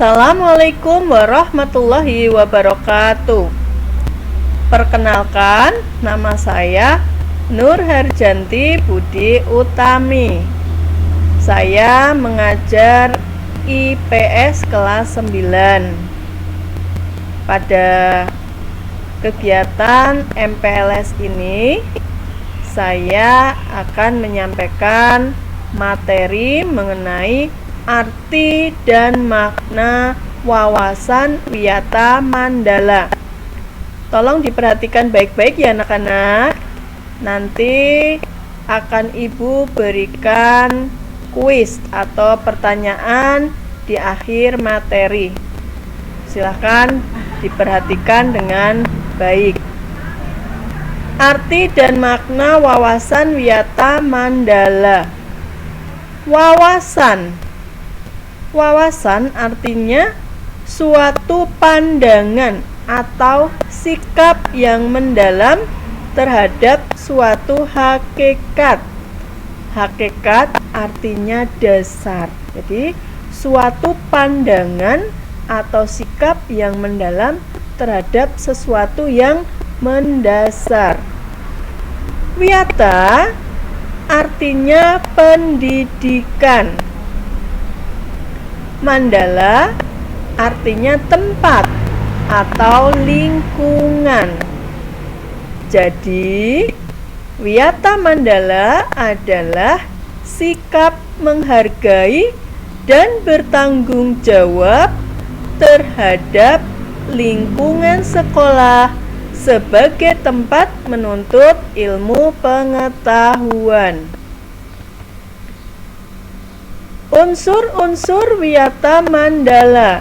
Assalamualaikum warahmatullahi wabarakatuh. Perkenalkan, nama saya Nur Harjanti Budi Utami. Saya mengajar IPS kelas 9. Pada kegiatan MPLS ini, saya akan menyampaikan materi mengenai arti dan makna wawasan wiyata mandala. Tolong diperhatikan baik-baik ya anak-anak. Nanti akan Ibu berikan kuis atau pertanyaan di akhir materi. Silahkan diperhatikan dengan baik. Arti dan makna wawasan wiyata mandala. Wawasan artinya suatu pandangan atau sikap yang mendalam terhadap suatu hakikat. Hakikat artinya dasar. Jadi, suatu pandangan atau sikap yang mendalam terhadap sesuatu yang mendasar. Wiyata artinya pendidikan. Mandala artinya tempat atau lingkungan. Jadi, wiyata mandala adalah sikap menghargai dan bertanggung jawab terhadap lingkungan sekolah sebagai tempat menuntut ilmu pengetahuan. Unsur-unsur wiyata mandala.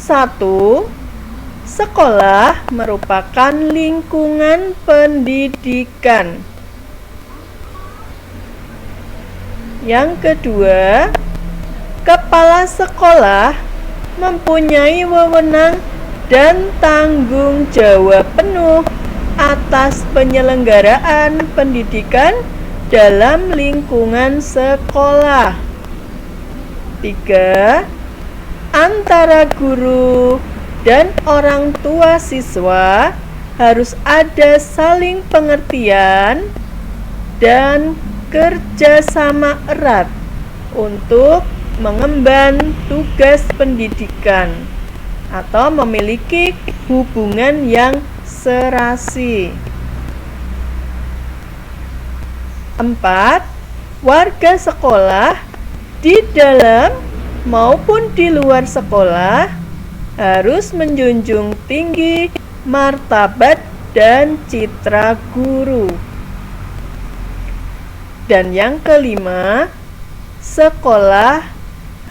1. Sekolah merupakan lingkungan pendidikan. Yang kedua, kepala sekolah mempunyai wewenang dan tanggung jawab penuh atas penyelenggaraan pendidikan dalam lingkungan sekolah. 3. Antara guru dan orang tua siswa harus ada saling pengertian dan kerjasama erat untuk mengemban tugas pendidikan atau memiliki hubungan yang serasi. 4. Warga sekolah di dalam maupun di luar sekolah harus menjunjung tinggi martabat dan citra guru. Dan yang kelima, sekolah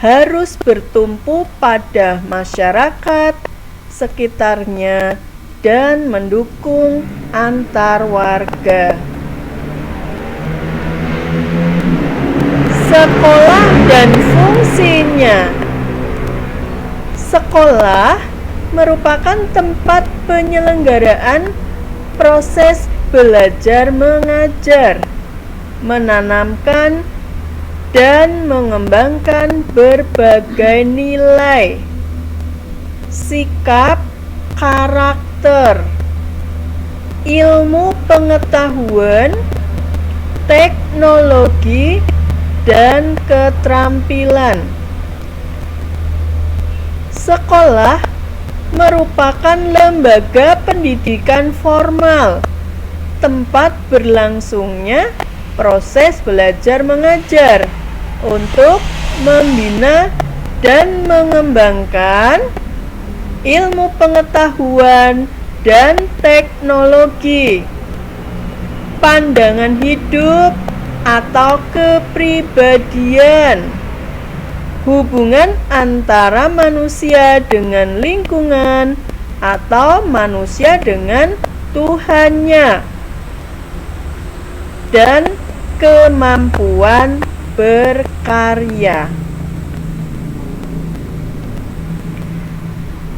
harus bertumpu pada masyarakat sekitarnya dan mendukung antar warga. Sekolah dan fungsinya. Sekolah merupakan tempat penyelenggaraan proses belajar mengajar, menanamkan dan mengembangkan berbagai nilai, sikap, karakter, ilmu pengetahuan, teknologi, dan keterampilan. Sekolah merupakan lembaga pendidikan formal, tempat berlangsungnya proses belajar mengajar untuk membina dan mengembangkan ilmu pengetahuan dan teknologi, pandangan hidup atau kepribadian, hubungan antara manusia dengan lingkungan atau manusia dengan Tuhannya, dan kemampuan berkarya.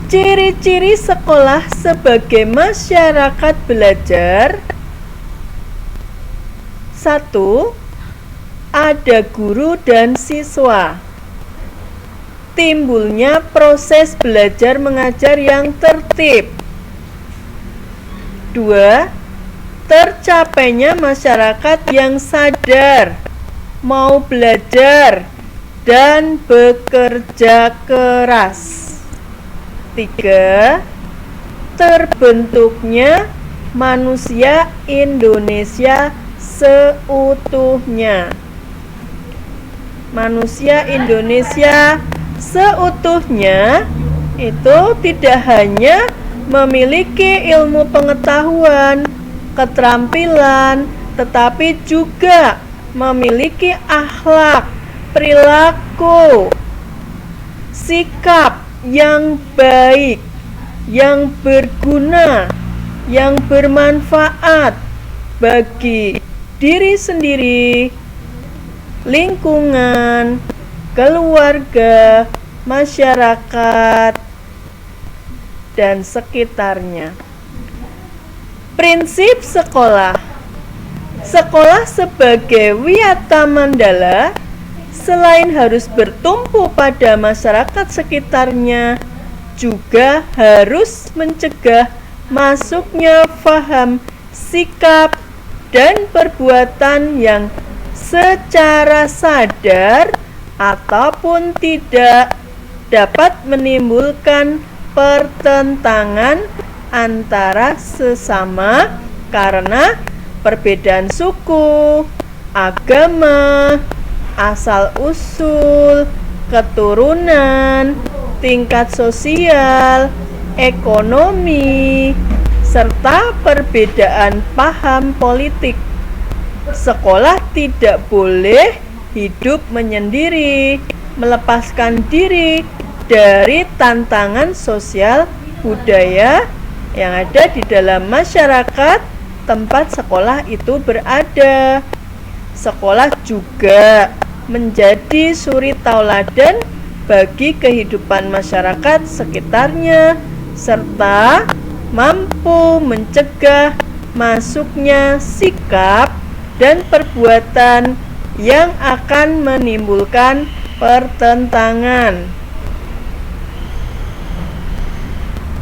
Ciri-ciri sekolah sebagai masyarakat belajar. 1. Ada guru dan siswa. timbulnya proses belajar mengajar yang tertib. 2. Tercapainya masyarakat yang sadar, mau belajar, dan bekerja keras. 3. Terbentuknya manusia Indonesia seutuhnya. Manusia Indonesia seutuhnya itu tidak hanya memiliki ilmu pengetahuan, keterampilan, tetapi juga memiliki akhlak, perilaku, sikap yang baik, yang berguna, yang bermanfaat bagi diri sendiri, lingkungan, keluarga, masyarakat, dan sekitarnya. Prinsip sekolah. Sekolah sebagai wiyata mandala selain harus bertumpu pada masyarakat sekitarnya, juga harus mencegah masuknya faham, sikap, dan perbuatan yang secara sadar ataupun tidak dapat menimbulkan pertentangan antara sesama karena perbedaan suku, agama, asal-usul, keturunan, tingkat sosial, ekonomi, serta perbedaan paham politik. Sekolah tidak boleh hidup menyendiri, melepaskan diri dari tantangan sosial budaya yang ada di dalam masyarakat tempat sekolah itu berada. Sekolah juga menjadi suri tauladan bagi kehidupan masyarakat sekitarnya, serta mampu mencegah masuknya sikap dan perbuatan yang akan menimbulkan pertentangan.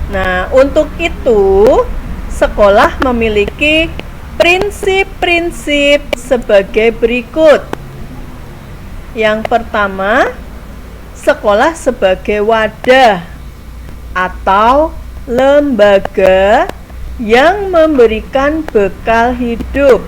Nah, untuk itu sekolah memiliki prinsip-prinsip sebagai berikut. Yang pertama, sekolah sebagai wadah atau lembaga yang memberikan bekal hidup.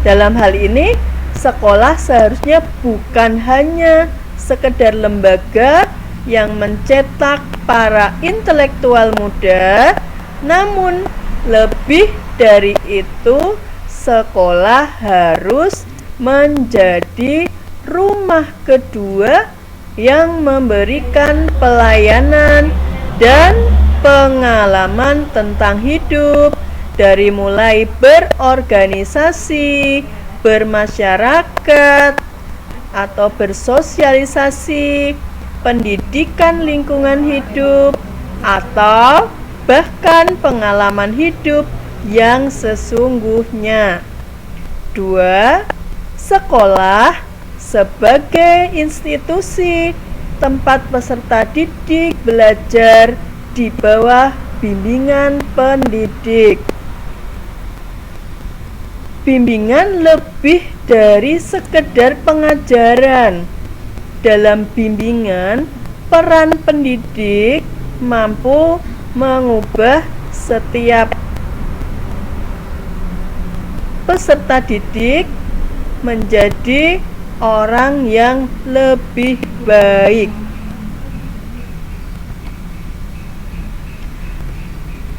Dalam hal ini, sekolah seharusnya bukan hanya sekedar lembaga yang mencetak para intelektual muda, namun lebih dari itu, sekolah harus menjadi rumah kedua yang memberikan pelayanan dan pengalaman tentang hidup, dari mulai berorganisasi, bermasyarakat, atau bersosialisasi, pendidikan lingkungan hidup, atau bahkan pengalaman hidup yang sesungguhnya. 2. Sekolah sebagai institusi tempat peserta didik belajar di bawah bimbingan pendidik. Bimbingan lebih dari sekedar pengajaran. Dalam bimbingan, peran pendidik mampu mengubah setiap peserta didik menjadi orang yang lebih baik.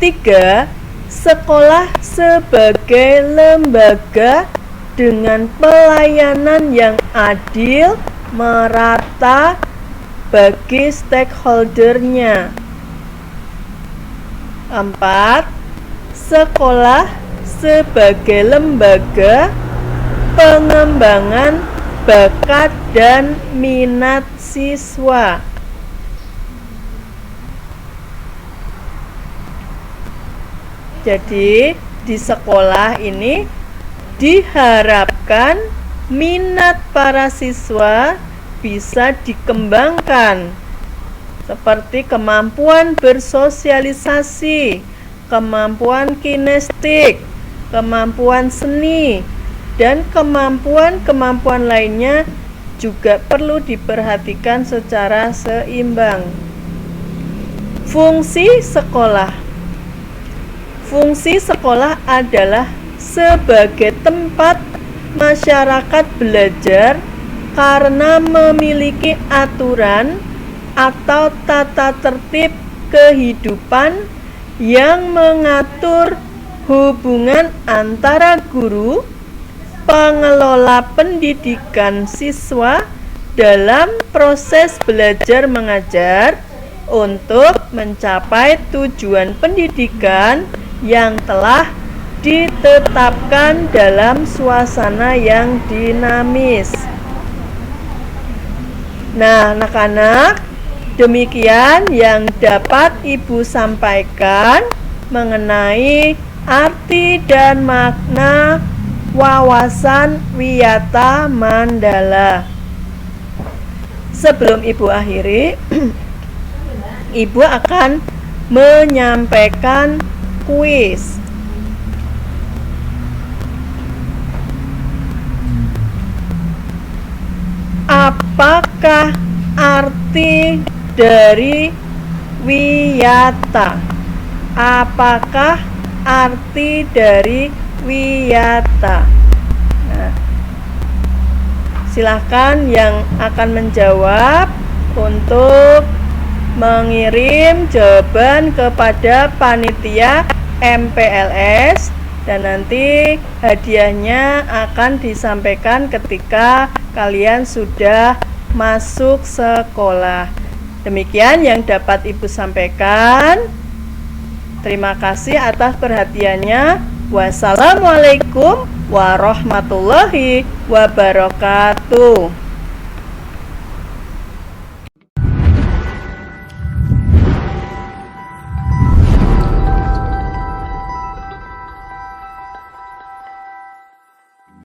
3. Sekolah sebagai lembaga dengan pelayanan yang adil, merata bagi stakeholdernya. 4. Sekolah sebagai lembaga pengembangan bakat dan minat siswa. Jadi di sekolah ini diharapkan minat para siswa bisa dikembangkan, seperti kemampuan bersosialisasi, kemampuan kinestik, kemampuan seni, dan kemampuan-kemampuan lainnya juga perlu diperhatikan secara seimbang. Fungsi sekolah. Fungsi sekolah adalah sebagai tempat masyarakat belajar karena memiliki aturan atau tata tertib kehidupan yang mengatur hubungan antara guru, pengelola pendidikan siswa dalam proses belajar mengajar untuk mencapai tujuan pendidikan yang telah ditetapkan dalam suasana yang dinamis. Nah, anak-anak, demikian yang dapat Ibu sampaikan mengenai arti dan makna wawasan wiyata mandala. Sebelum Ibu akhiri, Ibu akan menyampaikan kuis. Apakah arti dari wiyata? Apakah arti dari wiyata? Nah, silahkan yang akan menjawab untuk mengirim jawaban kepada panitia MPLS, dan nanti hadiahnya akan disampaikan ketika kalian sudah masuk sekolah. Demikian yang dapat Ibu sampaikan. Terima kasih atas perhatiannya. Wassalamualaikum warahmatullahi wabarakatuh.